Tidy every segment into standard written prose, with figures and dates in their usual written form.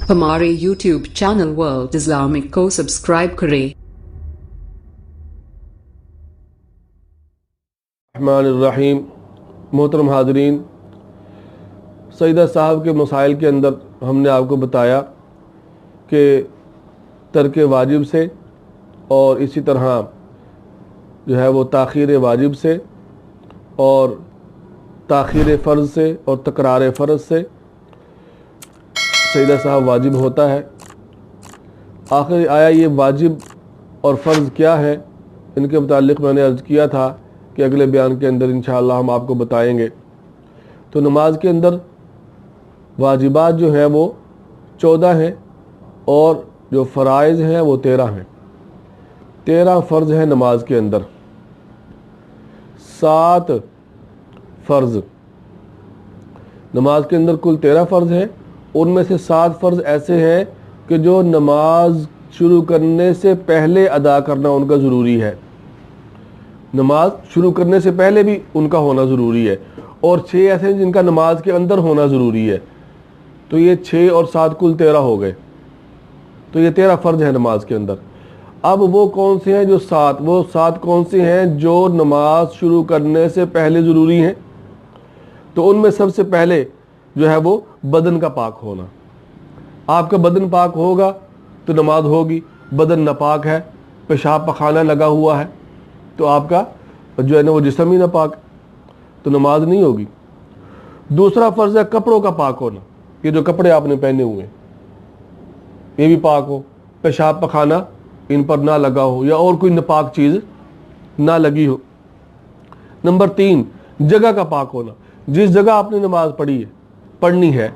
हमारे YouTube channel world Islamic को subscribe करें। रहमानिर्रहीम। मोहतरम हाज़रीन, सईदा साहब के मसाइल के अंदर हमने आपको बताया कि तर्क वाजिब से और इसी तरह जो है वो ताख़ीर वाजिब से और ताख़ीर फ़र्ज़ से और तकरार फ़र्ज़ से सईदा साहब वाजिब होता है। आखिर आया ये वाजिब और फ़र्ज़ क्या है, इनके मुताल्लिक़ मैंने अर्ज़ किया था कि अगले बयान के अंदर इंशाअल्लाह हम आपको बताएंगे। तो नमाज के अंदर वाजिबात जो हैं वो 14 हैं और जो फ़राइज़ हैं वो 13 हैं। 13 फ़र्ज़ हैं नमाज के अंदर, 7 फ़र्ज़। नमाज के अंदर कुल 13 फ़र्ज़ हैं, उनमें से 7 फ़र्ज़ ऐसे हैं कि जो नमाज शुरू करने से पहले अदा करना उनका ज़रूरी है। नमाज शुरू करने से पहले भी उनका होना ज़रूरी है, और 6 ऐसे हैं जिनका नमाज के अंदर होना ज़रूरी है। तो ये 6 और 7 कुल 13 हो गए। तो ये 13 फ़र्ज़ हैं नमाज के अंदर। अब वो कौन से हैं जो 7, वो 7 कौन से हैं जो नमाज शुरू करने से पहले ज़रूरी हैं? तो उनमें सबसे पहले जो है वो बदन का पाक होना। आपका बदन पाक होगा तो नमाज होगी। बदन नापाक है, पेशाब पखाना लगा हुआ है, तो आपका जो है ना वो जिस्म ही नापाक, तो नमाज नहीं होगी। दूसरा फ़र्ज़ है कपड़ों का पाक होना। ये जो कपड़े आपने पहने हुए हैं ये भी पाक हो, पेशाब पखाना इन पर ना लगा हो या और कोई नापाक चीज़ ना लगी हो। नंबर 3, जगह का पाक होना। जिस जगह आपने नमाज पढ़नी है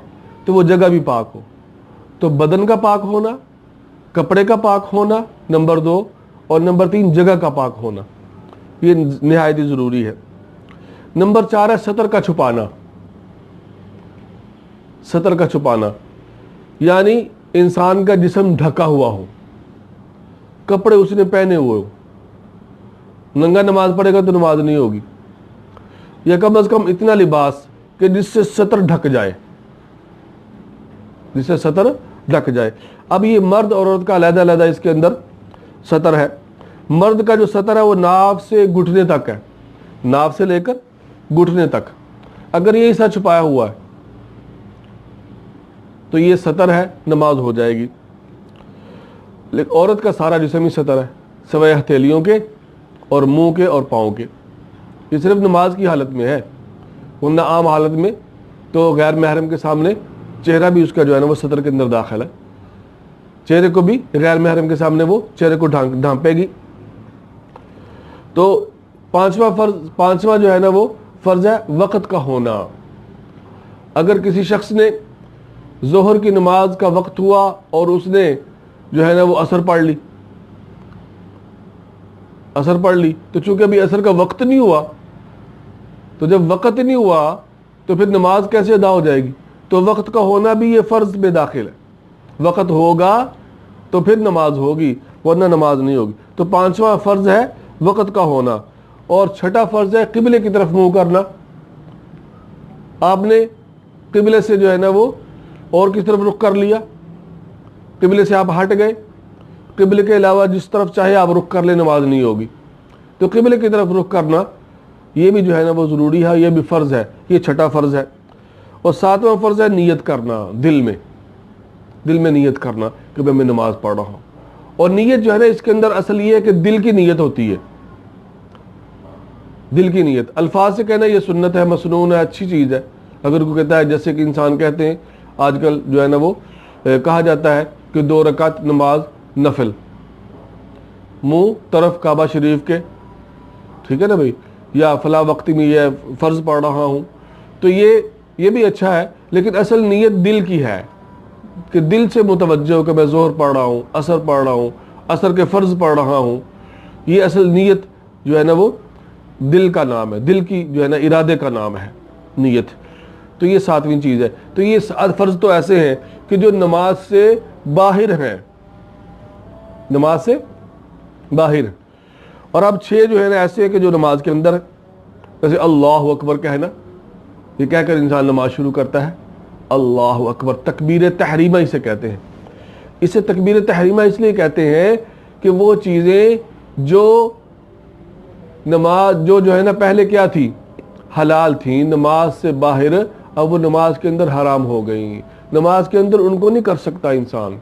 तो वो जगह भी पाक हो। तो बदन का पाक होना, कपड़े का पाक होना नंबर 2, और नंबर 3 जगह का पाक होना। ये निहायत ही ज़रूरी है। नंबर 4 है सतर का छुपाना। सतर का छुपाना यानी इंसान का जिस्म ढका हुआ हो, कपड़े उसने पहने हुए हो। नंगा नमाज पढ़ेगा तो नमाज नहीं होगी। या कम अज़ कम इतना लिबास कि जिससे सतर ढक जाए, जिससे सतर ढक जाए। अब ये मर्द और औरत का अलग-अलग इसके अंदर सतर है। मर्द का जो सतर है वो नाव से घुटने तक है, नाव से लेकर घुटने तक। अगर ये हिस्सा छुपाया हुआ है तो ये सतर है, नमाज हो जाएगी। लेकिन औरत का सारा जिस्म ही सतर है, सिवाय हथेलियों के और मुंह के और पाँव के। ये सिर्फ नमाज की हालत में है, वरना आम हालत में तो गैर महरम के सामने चेहरा भी उसका जो है ना वो सतर के अंदर दाखिल है। चेहरे को भी गैर महरम के सामने वो चेहरे को ढांपेगी। तो पांचवा जो है ना वो फ़र्ज़ है वक़्त का होना। अगर किसी शख्स ने ज़ोहर की नमाज का वक्त हुआ और उसने जो है ना वो असर पढ़ ली, तो चूंकि अभी असर का वक्त नहीं हुआ, तो जब वक़्त नहीं हुआ तो फिर नमाज कैसे अदा हो जाएगी? तो वक़्त का होना भी ये फ़र्ज़ में दाखिल है। वक़्त होगा तो फिर नमाज होगी, वरना नमाज नहीं होगी। तो 5वां फ़र्ज़ है वक़्त का होना। और 6ठा फ़र्ज़ है क़िबले की तरफ मुँह करना। आपने क़िबले से जो है ना वो और किस तरफ रुख कर लिया, क़िबले से आप हट गए, क़िबले के अलावा जिस तरफ चाहे आप रुख कर ले, नमाज नहीं होगी। तो क़िबले की तरफ रुख करना ये भी जो है ना वो ज़रूरी है, ये भी फ़र्ज़ है। ये 6ठा फ़र्ज़ है। और 7वां फ़र्ज़ है नियत करना, दिल में नियत करना कि मैं नमाज पढ़ रहा हूँ। और नियत जो है ना इसके अंदर असल ये है कि दिल की नियत होती है। दिल की नियत, अल्फाज से कहना ये सुन्नत है, मसनून है, अच्छी चीज़ है। अगर कोई कहता है, जैसे कि इंसान कहते हैं आजकल जो है ना वो कहा जाता है कि 2 रकात नमाज नफिल, मुंह तरफ काबा शरीफ के, ठीक है ना भाई, या फला वक्त में ये फ़र्ज़ पढ़ रहा हूँ, तो ये भी अच्छा है। लेकिन असल नियत दिल की है कि दिल से मुतवज्जो हो कि मैं ज़ोहर पढ़ रहा हूँ, असर पढ़ रहा हूँ, असर के फ़र्ज़ पढ़ रहा हूँ। ये असल नियत जो है ना वो दिल का नाम है, दिल की जो है ना इरादे का नाम है नियत। तो ये 7वीं चीज़ है। तो ये 7 फ़र्ज़ तो ऐसे हैं कि जो नमाज से बाहर हैं, नमाज से बाहर। और अब 6 जो है ना ऐसे हैं कि जो नमाज के अंदर है। जैसे अल्लाहु अकबर कहना, ये कहकर इंसान नमाज शुरू करता है, اللہ اکبر. تکبیر تحریمہ اسے کہتے ہیں. اسے تکبیر تحریمہ اس لیے کہتے ہیں کہ وہ چیزیں جو نماز جو ہے نا پہلے کیا تھی, حلال تھیں, نماز سے باہر, اب وہ نماز کے اندر حرام ہو گئیں. نماز کے اندر ان کو نہیں کر سکتا انسان,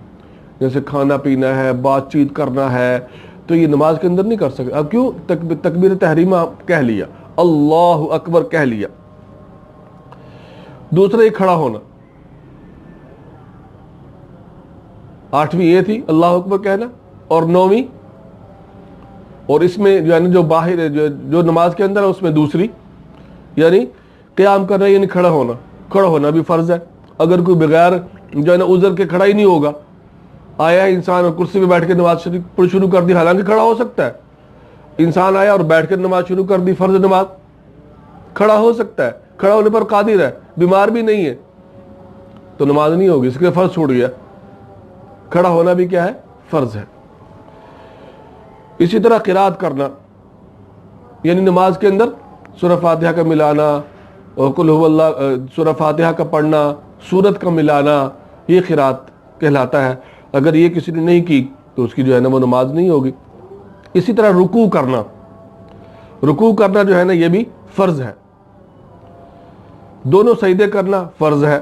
جیسے کھانا پینا ہے, بات چیت کرنا ہے, تو یہ نماز کے اندر نہیں کر سکتا. اب کیوں؟ تکبیر تحریمہ کہہ لیا, اللہ اکبر کہہ لیا. دوسرا یہ کھڑا ہونا, 8ویں یہ تھی اللہ اکبر کہنا, اور 9ویں, اور اس میں جو ہے نا جو باہر ہے جو نماز کے اندر ہے اس میں دوسری, یعنی قیام کرنا, یعنی کھڑا ہونا. کھڑا ہونا بھی فرض ہے. اگر کوئی بغیر جو ہے نا عذر کے کھڑا ہی نہیں ہوگا, آیا ہے انسان اور کرسی پہ بیٹھ کے نماز شروع کر دی, حالانکہ کھڑا ہو سکتا ہے. انسان آیا اور بیٹھ کر نماز شروع کر دی, فرض نماز, کھڑا ہو سکتا ہے, کھڑا ہونے پر قادر ہے, بیمار بھی نہیں ہے, تو نماز نہیں ہوگی, اس کے فرض چھوڑ گیا. کھڑا ہونا بھی کیا ہے؟ فرض ہے. اسی طرح قرات کرنا, یعنی نماز کے اندر سورہ فاتحہ کا ملانا, اور قل هو اللہ, سورہ فاتحہ کا پڑھنا, سورت کا ملانا, یہ قرات کہلاتا ہے. اگر یہ کسی نے نہیں کی تو اس کی جو ہے نا وہ نماز نہیں ہوگی. اسی طرح رکوع کرنا, رکوع کرنا جو ہے نا یہ بھی فرض ہے. دونوں سجدے کرنا فرض ہے.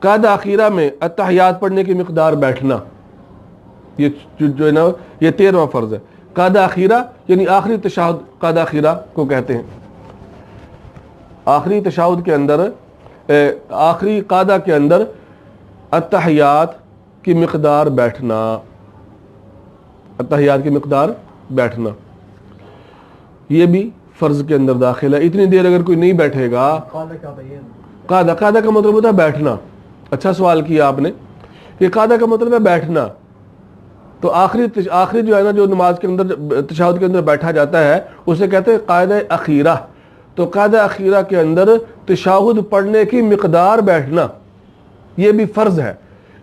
قاعدہ اخیرہ میں اتحیات پڑھنے کی مقدار بیٹھنا, یہ جو ہے نا یہ 13واں فرض ہے. قاعدہ اخیرہ یعنی آخری تشہد قاعدہ اخیرہ کو کہتے ہیں. آخری تشہد کے اندر, آخری قاعدہ کے اندر اتحیات کی مقدار بیٹھنا, اتحیات کی مقدار بیٹھنا, یہ بھی فرض کے اندر داخل ہے. اتنی دیر اگر کوئی نہیں بیٹھے گا, قاعدہ کا مطلب ہوتا ہے بیٹھنا. اچھا سوال کیا آپ نے کہ قاعدہ کا مطلب ہے بیٹھنا, تو آخری جو ہے نا جو نماز کے اندر تشہد کے اندر بیٹھا جاتا ہے اسے کہتے ہیں قاعدہ اخیرہ. تو قاعدہ اخیرہ کے اندر تشہد پڑھنے کی مقدار بیٹھنا یہ بھی فرض ہے.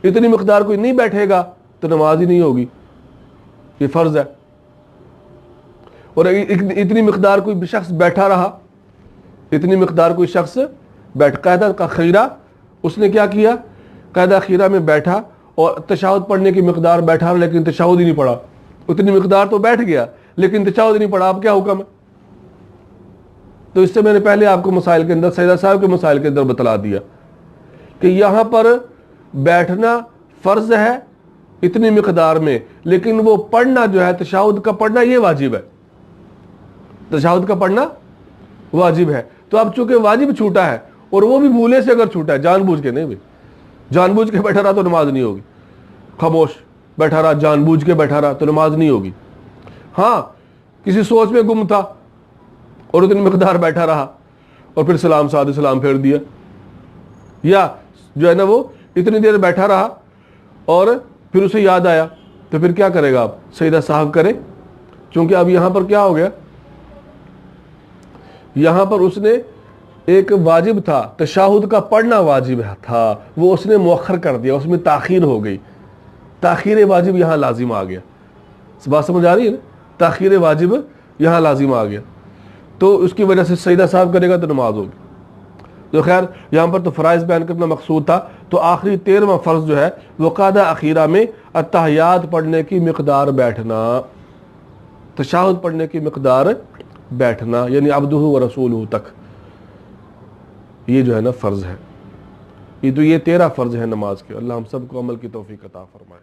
اتنی مقدار کوئی نہیں بیٹھے گا تو نماز ہی نہیں ہوگی, یہ فرض ہے. اور اتنی مقدار کوئی شخص بیٹھا رہا, اتنی مقدار کوئی شخص قاعدہ اخیرہ اس نے کیا کیا, قاعدہ اخیرہ میں بیٹھا اور تشہد پڑھنے کی مقدار بیٹھا لیکن تشہد ہی نہیں پڑھا. اتنی مقدار تو بیٹھ گیا لیکن تشہد نہیں پڑھا, اب کیا حکم ہے؟ تو اس سے میں نے پہلے آپ کو مسائل کے اندر, سیدہ صاحب کے مسائل کے اندر بتلا دیا کہ یہاں پر بیٹھنا فرض ہے اتنی مقدار میں, لیکن وہ پڑھنا جو ہے تشہد کا پڑھنا یہ واجب ہے. تشہد کا پڑھنا واجب ہے. تو اب چونکہ واجب چھوٹا ہے, اور وہ بھی بھولے سے اگر چھوٹا ہے, جان بوجھ کے نہیں, بھی جان بوجھ کے بیٹھا رہا تو نماز نہیں ہوگی. خاموش بیٹھا رہا, جان بوجھ کے بیٹھا رہا تو نماز نہیں ہوگی. ہاں کسی سوچ میں گم تھا اور اتنی مقدار بیٹھا رہا اور پھر سلام سادہ سلام پھیر دیا, یا جو ہے نا وہ اتنی دیر بیٹھا رہا اور پھر اسے یاد آیا, تو پھر کیا کرے گا آپ؟ سجدہ سہو کرے. چونکہ اب یہاں پر کیا ہو گیا, یہاں پر اس نے ایک واجب تھا, تشہد کا پڑھنا واجب تھا, وہ اس نے مؤخر کر دیا, اس میں تاخیر ہو گئی. تاخیر واجب یہاں لازم آ گیا. بات سمجھ آ رہی ہے نا؟ تاخیر واجب یہاں لازم آ گیا, تو اس کی وجہ سے سجدہ سہو کرے گا تو نماز ہوگی. تو خیر یہاں پر تو فرائض بیان کرنا مقصود تھا. تو آخری 13واں فرض جو ہے وہ قاعدہ اخیرہ میں اتحیات پڑھنے کی مقدار بیٹھنا, تشہد پڑھنے کی مقدار بیٹھنا, یعنی عبدہ و رسولہ تک, یہ جو ہے نا فرض ہے. یہ 13 فرض ہے نماز کے. اللہ ہم سب کو عمل کی توفیق عطا فرمائے.